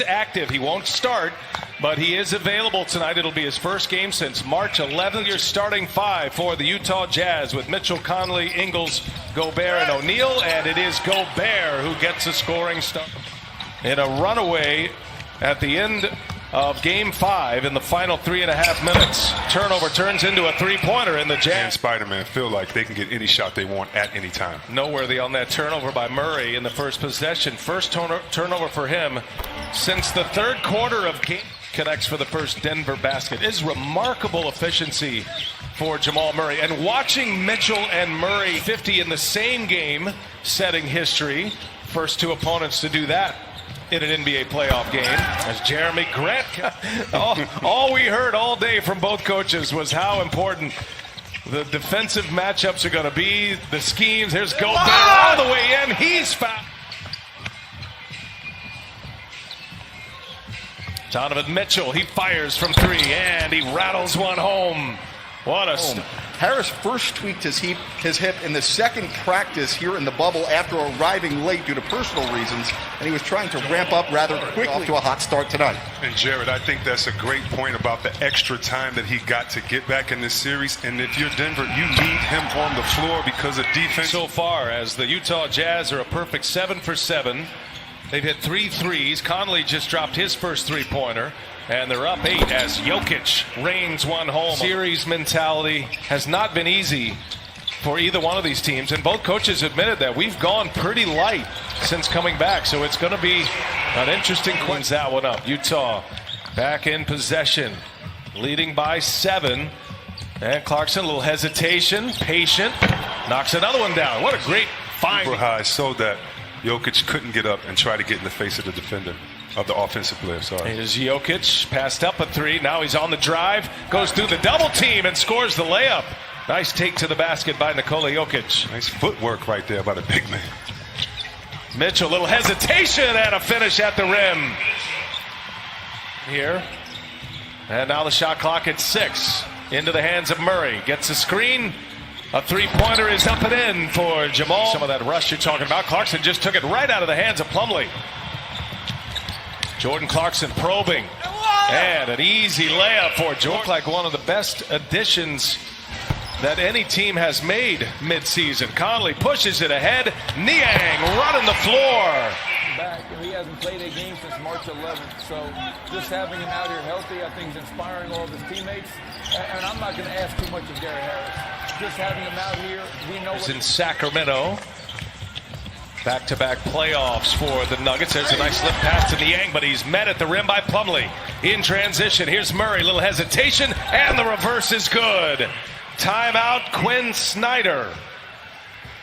is active. He won't start, but he is available tonight. It'll be his first game since March 11th. Your starting five for the Utah Jazz with Mitchell, Conley, Ingles, Gobert, and O'Neal. And it is Gobert who gets a scoring start. In a runaway at the end of Game 5 in the final 3.5 minutes. Turnover turns into a three-pointer in the Jazz. And Spider-Man feel like they can get any shot they want at any time. Noteworthy on that turnover by Murray in the first possession. First turnover for him since the third quarter of game. Connects for the first Denver basket. Is remarkable efficiency for Jamal Murray. And watching Mitchell and Murray 50 in the same game, setting history. First two opponents to do that in an NBA playoff game. As Jeremy Grant, all we heard all day from both coaches was how important the defensive matchups are going to be, the schemes. Here's Gobert all the way in. He's fouled. Donovan Mitchell, he fires from three, and he rattles one home. What a Harris first tweaked his hip in the second practice here in the bubble after arriving late due to personal reasons, and he was trying to ramp up rather quickly off to a hot start tonight. And Jared, I think that's a great point about the extra time that he got to get back in this series. And if you're Denver, you need him on the floor because of defense. So far, as the Utah Jazz are a perfect 7 for 7. They've hit 3 threes. Conley just dropped his first three-pointer. And they're up 8 as Jokic rains one home. Series mentality has not been easy for either one of these teams. And both coaches admitted that we've gone pretty light since coming back. So it's going to be an interesting cleans that one up. Utah back in possession, leading by 7. And Clarkson, a little hesitation, patient, knocks another one down. What a great find. Super high so that Jokic couldn't get up and try to get in the face of the defender. Of the offensive player, sorry. Here's Jokic, passed up a 3. Now he's on the drive, goes through the double team and scores the layup. Nice take to the basket by Nikola Jokic. Nice footwork right there by the big man. Mitchell, a little hesitation and a finish at the rim. Here. And now the shot clock at 6. Into the hands of Murray. Gets a screen. A three-pointer is up and in for Jamal. Some of that rush you're talking about. Clarkson just took it right out of the hands of Plumlee. Jordan Clarkson probing, and an easy layup for Jordan. Like one of the best additions that any team has made midseason. Conley pushes it ahead. Niang running the floor. Back, and he hasn't played a game since March 11th, so just having him out here healthy, I think, is inspiring all of his teammates. And I'm not going to ask too much of Gary Harris. Just having him out here, we know. He's in Sacramento. Back-to-back playoffs for the Nuggets. There's a nice slip pass to Niang, but he's met at the rim by Plumlee. In transition, here's Murray. Little hesitation, and the reverse is good. Timeout, Quinn Snyder.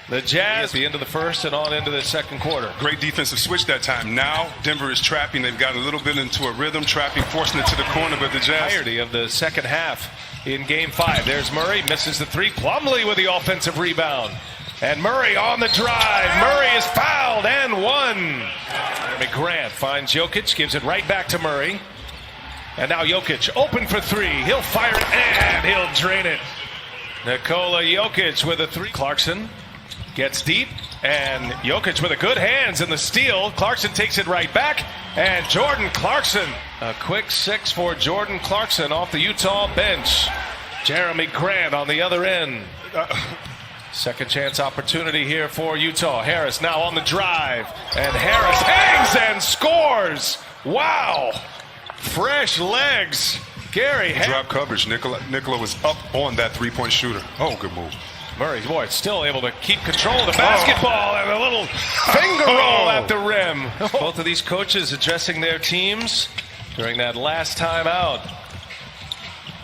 The Jazz, the end of the first and on into the second quarter. Great defensive switch that time. Now Denver is trapping. They've got a little bit into a rhythm, trapping, forcing it to the corner, but the Jazz. Entirety of the second half in Game 5. There's Murray, misses the 3. Plumlee with the offensive rebound. And Murray on the drive. Murray is fouled and one. Jeremy Grant finds Jokic, gives it right back to Murray. And now Jokic open for 3. He'll fire it and he'll drain it. Nikola Jokic with a 3. Clarkson gets deep. And Jokic with a good hands in the steal. Clarkson takes it right back. And Jordan Clarkson. A quick 6 for Jordan Clarkson off the Utah bench. Jeremy Grant on the other end. Second chance opportunity here for Utah. Harris now on the drive. And Harris hangs and scores. Wow. Fresh legs. Gary Harris. Drop coverage. Nikola was up on that three-point shooter. Oh, good move. Murray, boy, still able to keep control of the basketball and a little finger roll at the rim. Both of these coaches addressing their teams during that last time out.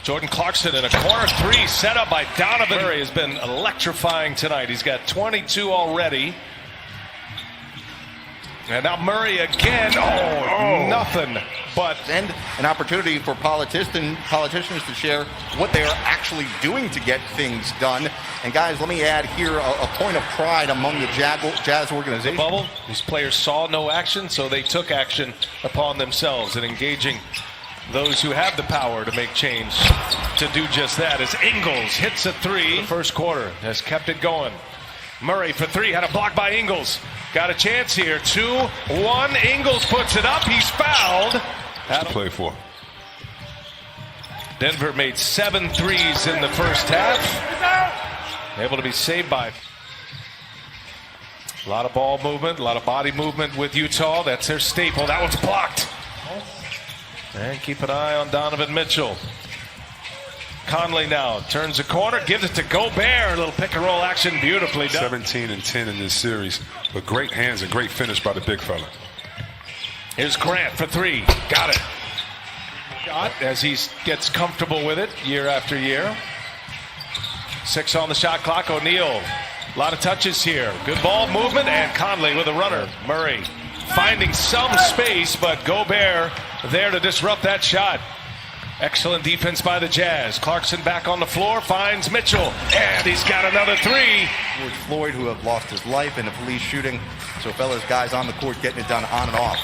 Jordan Clarkson in a corner 3 set up by Donovan. Murray has been electrifying tonight. He's got 22 already. And now Murray again. Nothing but. And an opportunity for politicians to share what they are actually doing to get things done. And guys, let me add here a point of pride among the Jazz organization. The bubble, these players saw no action, so they took action upon themselves in engaging those who have the power to make change to do just that. As Ingles hits a 3, the first quarter has kept it going. Murray for three, had a block by Ingles. Got a chance here. 2-1. Ingles puts it up. He's fouled. To play for. Denver made 7 threes in the first half. Able to be saved by. A lot of ball movement, a lot of body movement with Utah. That's their staple. That one's blocked. And keep an eye on Donovan Mitchell. Conley now turns the corner, gives it to Gobert. A little pick and roll action, beautifully done. 17 and 10 in this series, but great hands and great finish by the big fella. Here's Grant for three. Got it. As he gets comfortable with it year after year. 6 on the shot clock. O'Neal. A lot of touches here. Good ball movement, and Conley with a runner. Murray finding some space, but Gobert there to disrupt that shot. Excellent defense by the Jazz. Clarkson back on the floor, finds Mitchell, and he's got another three. George Floyd, who have lost his life in a police shooting. So, fellas, guys on the court getting it done on and off.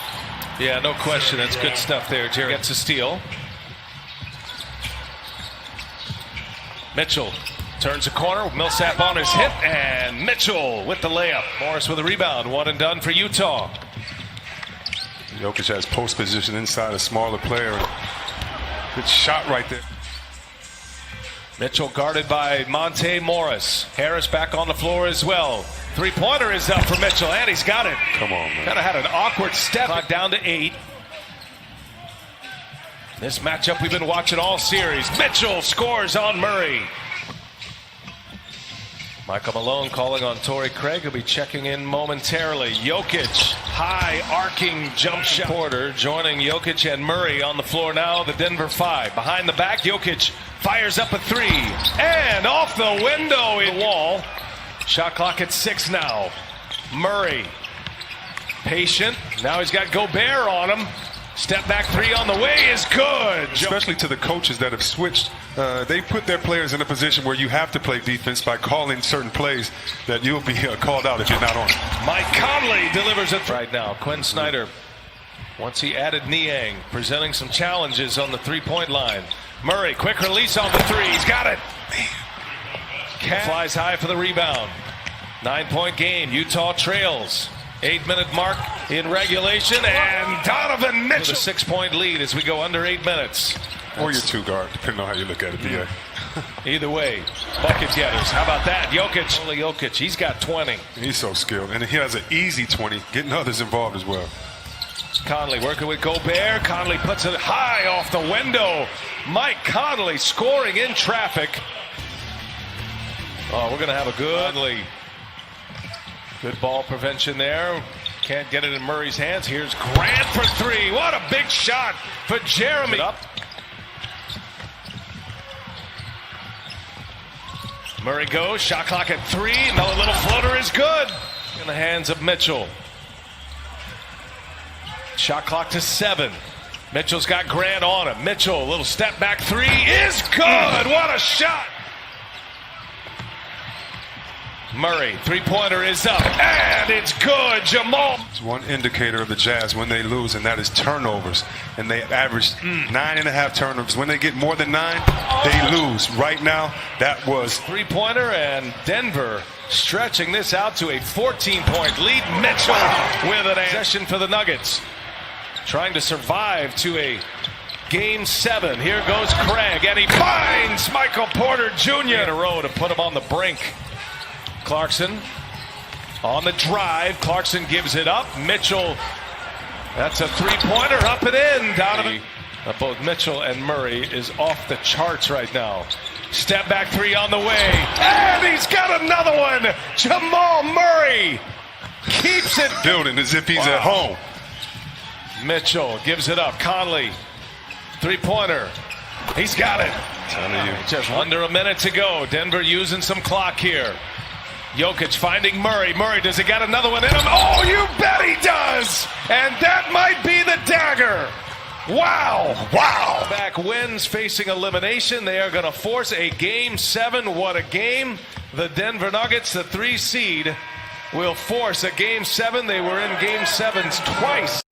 Yeah, no question. That's good stuff there. Jerry gets a steal. Mitchell turns the corner. Millsap on his hit, and Mitchell with the layup. Morris with a rebound. One and done for Utah. Jokic has post position inside a smaller player. Good shot right there. Mitchell guarded by Monte Morris. Harris back on the floor as well. Three-pointer is up for Mitchell, and he's got it. Come on, man. Kind of had an awkward step. Clock down to 8. This matchup we've been watching all series. Mitchell scores on Murray. Michael Malone calling on Torrey Craig. He'll be checking in momentarily. Jokic, high arcing jump shot. Porter joining Jokic and Murray on the floor now. The Denver 5. Behind the back, Jokic fires up a three. And off the window in the wall. Shot clock at 6 now. Murray, patient. Now he's got Gobert on him. Step back three on the way is good. Especially to the coaches that have switched. They put their players in a position where you have to play defense by calling certain plays that you'll be called out if you're not on. Mike Conley delivers it right now. Quinn Snyder, once he added Niang, presenting some challenges on the three-point line. Murray, quick release on the three. He's got it. Flies high for the rebound. 9-point game. Utah trails. 8-minute mark in regulation, and Donovan Mitchell. With a 6-point lead as we go under 8 minutes. Or your two guard, depending on how you look at it, BA. Either way, bucket getters. How about that? Jokic. Only Jokic. He's got 20. He's so skilled, and he has an easy 20, getting others involved as well. Conley working with Gobert. Conley puts it high off the window. Mike Conley scoring in traffic. Oh, we're going to have a good ball prevention there. Can't get it in Murray's hands. Here's Grant for three. What a big shot for Jeremy. Up. Murray goes. Shot clock at 3. Another little floater is good. In the hands of Mitchell. Shot clock to 7. Mitchell's got Grant on him. Mitchell, little step back 3 is good. What a shot. Murray, three-pointer is up, and it's good. Jamal. It's one indicator of the Jazz when they lose, and that is turnovers. And they average 9.5 turnovers. When they get more than 9, they lose. Right now, that was three-pointer, and Denver stretching this out to a 14-point lead. Mitchell with an possession for the Nuggets. Trying to survive to a Game 7. Here goes Craig, and he finds Michael Porter Jr. in a row to put him on the brink. Clarkson on the drive. Clarkson gives it up. Mitchell, that's a three-pointer, up and in. Donovan. Both Mitchell and Murray is off the charts right now. Step back 3 on the way, and he's got another one. Jamal Murray keeps it building as if he's at home. Mitchell gives it up. Conley, three-pointer. He's got it. Just under a minute to go. Denver using some clock here. Jokic finding Murray. Murray, does he got another one in him? Oh, you bet he does! And that might be the dagger. Wow. Back wins facing elimination. They are going to force a Game 7. What a game. The Denver Nuggets, the 3 seed, will force a Game 7. They were in Game 7s twice.